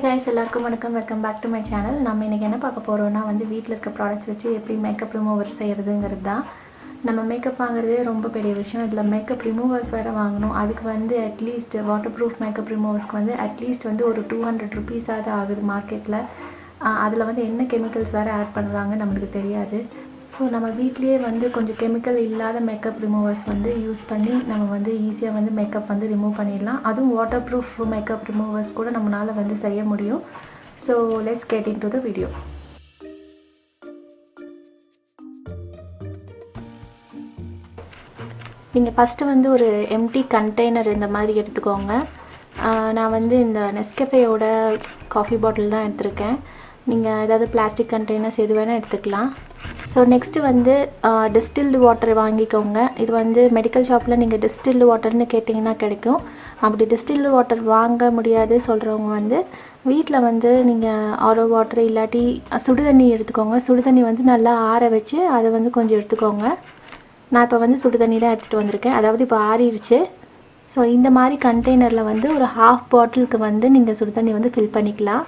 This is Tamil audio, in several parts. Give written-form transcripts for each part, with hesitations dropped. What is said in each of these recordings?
guys, எல்லாருக்கும் வணக்கம். Welcome back to my channel. நம்ம இன்னைக்கு என்ன பார்க்க போறோம்னா வீட்ல இருக்க ப்ராடக்ட்ஸ் வச்சு எப்படி மேக்கப் ரிமூவர் செய்யறதுங்கிறது தான். நம்ம மேக்கப் வாங்குறதே ரொம்ப பெரிய விஷயம். இதுல மேக்கப் ரிமூவர்ஸ் வேற வாங்கணும். அதுக்கு அட்லீஸ்ட் வாட்டர் ப்ரூஃப் மேக்கப் ரிமூவர்ஸ்க்கு அட்லீஸ்ட் ஒரு 200 rupees ஆகுது மார்க்கெட்ல. அதுல என்ன கெமிக்கல்ஸ் வேற ஆட் பண்றாங்க நமக்கு தெரியாது. ஸோ நம்ம வீட்லேயே கொஞ்சம் கெமிக்கல் இல்லாத மேக்கப் ரிமூவர்ஸ் யூஸ் பண்ணி நம்ம ஈஸியாக மேக்கப் ரிமூவ் பண்ணிடலாம். அதுவும் வாட்டர் ப்ரூஃப் மேக்கப் ரிமூவர்ஸ் கூட நம்மளால் செய்ய முடியும். So let's get in to the video. நீங்கள் ஃபஸ்ட்டு ஒரு எம்டி கண்டெய்னர் இந்த மாதிரி எடுத்துக்கோங்க. நான் இந்த நெஸ்கஃபேயோட காஃபி பாட்டில் தான் எடுத்திருக்கேன். நீங்கள் ஏதாவது பிளாஸ்டிக் கண்டெய்னர்ஸ் எது வேணால் எடுத்துக்கலாம். ஸோ நெக்ஸ்ட்டு டிஸ்டில்டு வாட்டர் வாங்கிக்கோங்க. இது மெடிக்கல் ஷாப்பில் நீங்கள் டிஸ்டில்டு வாட்டர்னு கேட்டிங்கன்னா கிடைக்கும். அப்படி டிஸ்டில்டு வாட்டர் வாங்க முடியாது சொல்கிறவங்க வீட்டில் நீங்கள் ஆரோ வாட்டர் இல்லாட்டி சுடுதண்ணி எடுத்துக்கோங்க. சுடுதண்ணி நல்லா ஆற வச்சு அதை கொஞ்சம் எடுத்துக்கோங்க. நான் இப்போ சுடுதண்ணி தான் எடுத்துகிட்டு வந்திருக்கேன். அதாவது இப்போ ஆறிடுச்சு. ஸோ இந்த மாதிரி கண்டெய்னரில் ஒரு ஹாஃப் பாட்டிலுக்கு நீங்கள் சுடுதண்ணி ஃபில் பண்ணிக்கலாம்.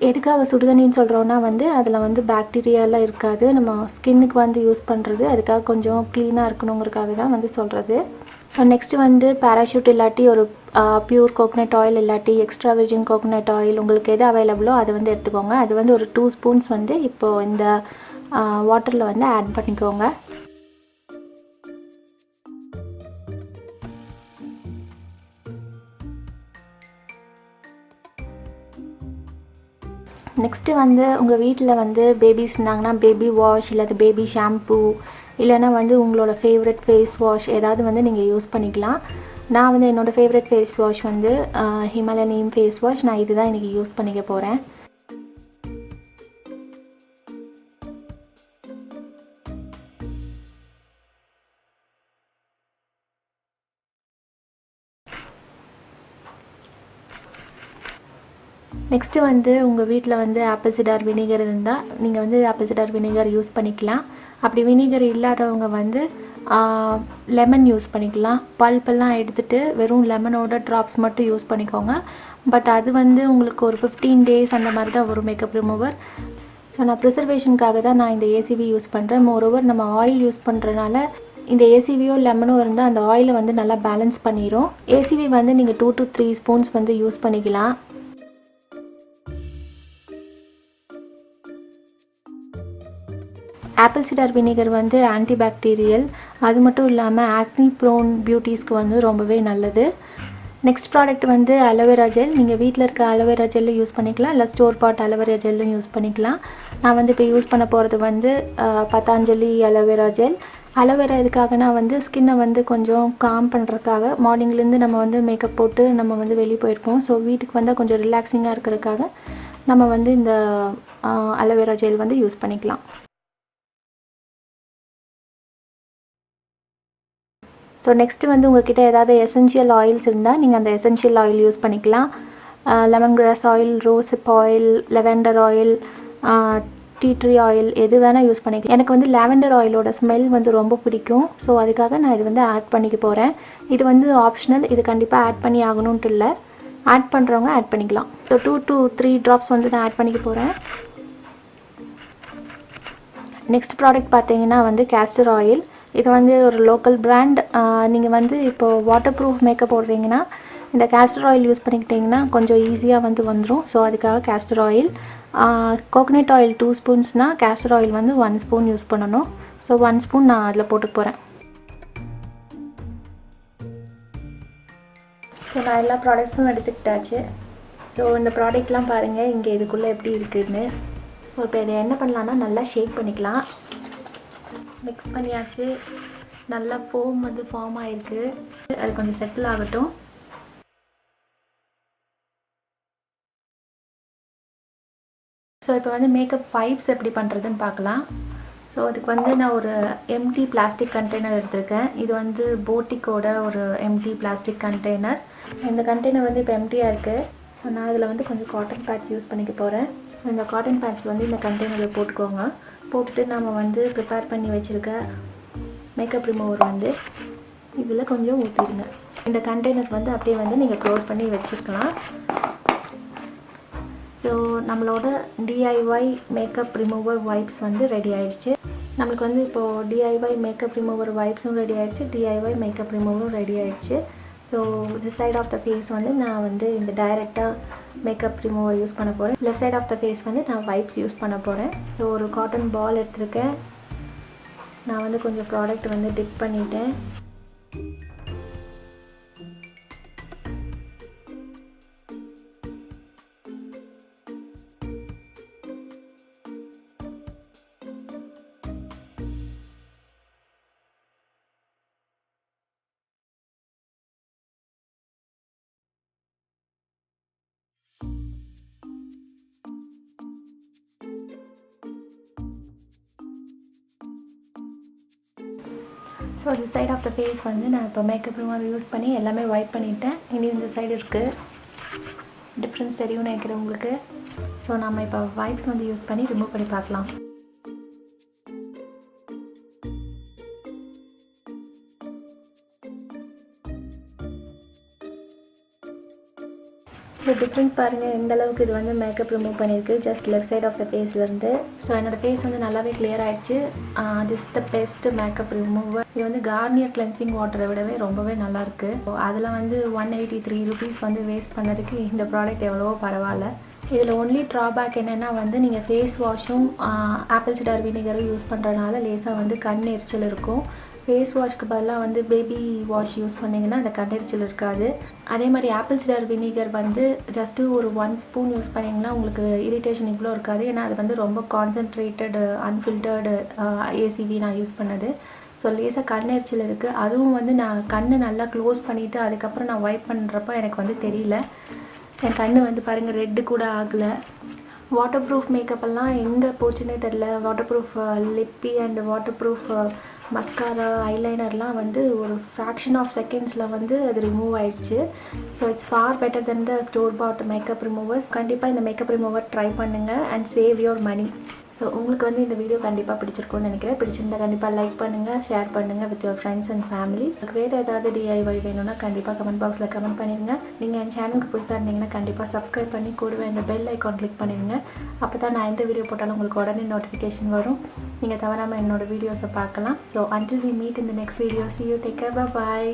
எதுக்காக சுடுதண்ணின்னு சொல்கிறோன்னா அதில் பாக்டீரியாலாம் இருக்காது. நம்ம ஸ்கின்னுக்கு யூஸ் பண்ணுறது. அதுக்காக கொஞ்சம் க்ளீனாக இருக்கணுங்கிறதுக்காக தான் சொல்கிறது. ஸோ நெக்ஸ்ட்டு பேராஷூட் இல்லாட்டி ஒரு பியூர் கோகனட் ஆயில் இல்லாட்டி எக்ஸ்ட்ரா வெர்ஜின் கோகனட் ஆயில் உங்களுக்கு எது அவைலபிளோ அதை எடுத்துக்கோங்க. அது ஒரு 2 spoons இப்போது இந்த வாட்டரில் ஆட் பண்ணிக்கோங்க. நெக்ஸ்ட்டு உங்கள் வீட்டில் பேபிஸ் இருந்தாங்கன்னா பேபி வாஷ் இல்லாட்டி பேபி ஷாம்பூ இல்லைன்னா உங்களோட ஃபேவரட் ஃபேஸ் வாஷ் ஏதாவது நீங்கள் யூஸ் பண்ணிக்கலாம். நான் என்னோடய favourite face wash Himalayan face wash. நான் இது தான் இன்றைக்கி யூஸ் பண்ணிக்க போகிறேன். நெக்ஸ்ட்டு உங்கள் வீட்டில் ஆப்பிள் சிடார் வினிகர் இருந்தால் நீங்கள் ஆப்பிள் சிடார் வினிகர் யூஸ் பண்ணிக்கலாம். அப்படி வினிகர் இல்லாதவங்க லெமன் யூஸ் பண்ணிக்கலாம். பல்பெல்லாம் எடுத்துகிட்டு வெறும் லெமனோட ட்ராப்ஸ் மட்டும் யூஸ் பண்ணிக்கோங்க. பட் அது உங்களுக்கு ஒரு 15 days அந்த மாதிரி தான் ஒரு மேக்கப் ரிமூவர். ஸோ நான் ப்ரிசர்வேஷனுக்காக தான் நான் இந்த ஏசிவி யூஸ் பண்ணுறேன். மோரோவர் நம்ம ஆயில் யூஸ் பண்ணுறதுனால இந்த ஏசிவியோ லெமனோ இருந்தால் அந்த ஆயிலை நல்லா பேலன்ஸ் பண்ணிடும். ஏசிவி நீங்கள் 2 to 3 spoons யூஸ் பண்ணிக்கலாம். Apple cedar vinegar antibacterial. அது மட்டும் இல்லாமல் ஆக்னி ப்ரோன் பியூட்டிஸ்க்கு ரொம்பவே நல்லது. Next product aloe vera gel. நீங்கள் வீட்டில் இருக்க அலோவேரா ஜெல்லும் யூஸ் பண்ணிக்கலாம், இல்லை ஸ்டோர் பாட் அலோவேரா ஜெல்லும் யூஸ் பண்ணிக்கலாம். நான் இப்போ யூஸ் பண்ண போகிறது பதாஞ்சலி அலோவேரா ஜெல். அலோவேரா எதுக்காகனா ஸ்கின்னை கொஞ்சம் காம் பண்ணுறதுக்காக. மார்னிங்லேருந்து நம்ம மேக்கப் போட்டு நம்ம வெளியே போயிருப்போம். ஸோ வீட்டுக்கு கொஞ்சம் ரிலாக்ஸிங்காக இருக்கிறதுக்காக நம்ம இந்த அலோவேரா ஜெல் யூஸ் பண்ணிக்கலாம். ஸோ நெக்ஸ்ட்டு உங்கள்கிட்ட ஏதாவது எசென்ஷியல் ஆயில்ஸ் இருந்தால் நீங்கள் அந்த எசென்ஷியல் ஆயில் யூஸ் பண்ணிக்கலாம். Lemongrass oil, rosehip oil, lavender oil, tea tree oil எது வேணால் யூஸ் பண்ணிக்கலாம். எனக்கு லாவெண்டர் ஆயிலோட ஸ்மெல் ரொம்ப பிடிக்கும். ஸோ அதுக்காக நான் இது ஆட் பண்ணிக்க போகிறேன். இது ஆப்ஷனல். இது கண்டிப்பாக ஆட் பண்ணி ஆகணுன்ட்டு இல்லை. ஆட் பண்ணுறவங்க ஆட் பண்ணிக்கலாம். ஸோ 2 to 3 drops நான் ஆட் பண்ணிக்க போகிறேன். நெக்ஸ்ட் ப்ராடக்ட் பார்த்தீங்கன்னா கேஸ்டர் ஆயில். இது ஒரு லோக்கல் பிராண்ட். நீங்கள் இப்போது வாட்டர் ப்ரூஃப் மேக்கப் போடுறீங்கன்னா இந்த கேஸ்டர் ஆயில் யூஸ் பண்ணிக்கிட்டிங்கன்னா கொஞ்சம் ஈஸியாக வந்துடும். ஸோ அதுக்காக கேஸ்டர் ஆயில். கோகனட் ஆயில் 2 spoonsனால் கேஸ்டர் ஆயில் 1 spoon யூஸ் பண்ணணும். ஸோ 1 spoon நான் அதில் போட்டு போகிறேன். ஸோ நான் எல்லா ப்ராடக்ட்ஸும் எடுத்துக்கிட்டாச்சு. ஸோ இந்த ப்ராடக்ட்லாம் பாருங்கள் இங்கே இதுக்குள்ளே எப்படி இருக்குதுன்னு. ஸோ இப்போ இதை என்ன பண்ணலான்னா நல்லா ஷேக் பண்ணிக்கலாம். மிக்ஸ் பண்ணியாச்சு. நல்லா ஃபோம் ஃபார்ம் ஆகிருக்கு. அது கொஞ்சம் செட்டில் ஆகட்டும். ஸோ இப்போ மேக்கப் வைப்ஸ் எப்படி பண்ணுறதுன்னு பார்க்கலாம். ஸோ அதுக்கு நான் ஒரு எம்டி பிளாஸ்டிக் கண்டெய்னர் எடுத்திருக்கேன். இது போட்டிக்கோட ஒரு எம்டி பிளாஸ்டிக் கண்டெய்னர். இந்த கண்டெய்னர் இப்போ எம்டியாக இருக்குது. ஸோ நான் இதில் கொஞ்சம் காட்டன் பேட்ஸ் யூஸ் பண்ணிக்க போகிறேன். இந்த காட்டன் பேட்ஸ் இந்த கண்டெய்னரில் போட்டுக்கோங்க. போட்டுட்டு நம்ம ப்ரிப்பேர் பண்ணி வச்சுருக்க மேக்கப் ரிமூவர் இதில் கொஞ்சம் ஊற்றிடுங்க. இந்த கண்டெய்னர் வந்து அப்படியே வந்து நீங்கள் க்ளோஸ் பண்ணி வச்சுருக்கலாம். ஸோ நம்மளோட DIY மேக்கப் ரிமூவர் வைப்ஸ் வந்து ரெடி ஆகிடுச்சு. நம்மளுக்கு வந்து இப்போது DIY மேக்கப் ரிமூவர் வைப்ஸும் ரெடி ஆகிடுச்சு, DIY மேக்கப் ரிமூவரும் ரெடி ஆகிடுச்சு. So this side of the face வந்து நான் வந்து இந்த டைரெக்டாக மேக்கப் ரிமூவர் யூஸ் பண்ண போகிறேன். Left side of the face வந்து நான் வைப்ஸ் யூஸ் பண்ண போகிறேன். ஸோ ஒரு காட்டன் பால் எடுத்திருக்கேன். நான் வந்து கொஞ்சம் ப்ராடக்ட் வந்து டிப் பண்ணிட்டேன். So this side of the face வந்து நான் இப்போ மேக்கப் ரிமூவர் யூஸ் பண்ணி எல்லாமே வைப் பண்ணிட்டேன். இனி இந்த சைடு இருக்குது, டிஃப்ரென்ஸ் தெரியும்னு நினைக்கிறேன் உங்களுக்கு. ஸோ நம்ம இப்போ வைப்ஸ் வந்து யூஸ் பண்ணி ரிமூவ் பண்ணி பார்க்கலாம். ஸோ டிஃப்ரென்ஸ் பாருங்கள் எந்த அளவுக்கு இது வந்து மேக்கப் ரிமூவ் பண்ணியிருக்கு just left side of the ஃபேஸ்லேருந்து. ஸோ என்னோடய ஃபேஸ் வந்து நல்லாவே கிளியர் ஆகிடுச்சு. This the best makeup remover. இது வந்து கார்னியர் கிளென்சிங் வாட்டரை விடவே ரொம்பவே நல்லாயிருக்கு. ஸோ அதில் வந்து 183 rupees வந்து வேஸ்ட் பண்ணதுக்கு இந்த ப்ராடக்ட் எவ்வளவோ பரவாயில்ல. இதில் ஒன்லி ட்ராபேக் என்னென்னா வந்து நீங்கள் ஃபேஸ் வாஷும் ஆப்பிள் சிடர் வினிகரும் யூஸ் பண்ணுறதுனால லேசாக வந்து கண் எரிச்சல் இருக்கும். ஃபேஸ் வாஷ்க்கு பதிலாக வந்து பேபி வாஷ் யூஸ் பண்ணிங்கன்னா அந்த கண்ணெரிச்சல் இருக்காது. அதே மாதிரி ஆப்பிள் சிடர் வினிகர் வந்து ஜஸ்ட்டு ஒரு 1 ஸ்பூன் யூஸ் பண்ணிங்கன்னா உங்களுக்கு இரிட்டேஷன் இவ்வளோ இருக்காது. ஏன்னா அது வந்து ரொம்ப கான்சன்ட்ரேட்டடு அன்ஃபில்டர்டு ACV நான் யூஸ் பண்ணது. ஸோ லேசாக கண்ணெரிச்சல் இருக்குது. அதுவும் வந்து நான் கண்ணை நல்லா க்ளோஸ் பண்ணிவிட்டு அதுக்கப்புறம் நான் வைப் பண்ணுறப்போ எனக்கு வந்து தெரியல. என் கண் வந்து பாருங்கள் ரெட்டு கூட ஆகலை. வாட்டர் ப்ரூஃப் மேக்கப்பெல்லாம் எங்கே போச்சுன்னே தெரில. Waterproof lippie and waterproof mascara ஐலைனர்லாம் வந்து ஒரு ஃப்ராக்ஷன் ஆஃப் செகண்ட்ஸில் வந்து அது ரிமூவ் ஆகிடுச்சு. So it's far better than the store bought makeup removers. கண்டிப்பாக இந்த மேக்கப் ரிமூவர் ட்ரை பண்ணுங்கள் and save your money. So உங்களுக்கு வந்து இந்த வீடியோ கண்டிப்பாக பிடிச்சிருக்கும்னு நினைக்கிறேன். பிடிச்சிருந்தால் கண்டிப்பாக லைக் பண்ணுங்கள், ஷேர் பண்ணுங்கள் with your friends and family. உங்களுக்கு வேறு ஏதாவது DIY வேணும்னா கண்டிப்பாக கமெண்ட் பாக்ஸில் கமெண்ட் பண்ணிடுங்க. நீங்கள் என் சேனலுக்கு புதுசாக இருந்தீங்கன்னா கண்டிப்பாக சப்ஸ்கிரைப் பண்ணி கூடவே இந்த பெல் ஐக்கான் கிளிக் பண்ணிடுங்க. அப்போ தான் நான் எந்த வீடியோ போட்டாலும் உங்களுக்கு உடனே நோட்டிஃபிகேஷன் வரும். நீங்கள் தவறாமல் என்னோடய வீடியோஸை பார்க்கலாம். So until we meet in the next video, see you, take care, bye bye.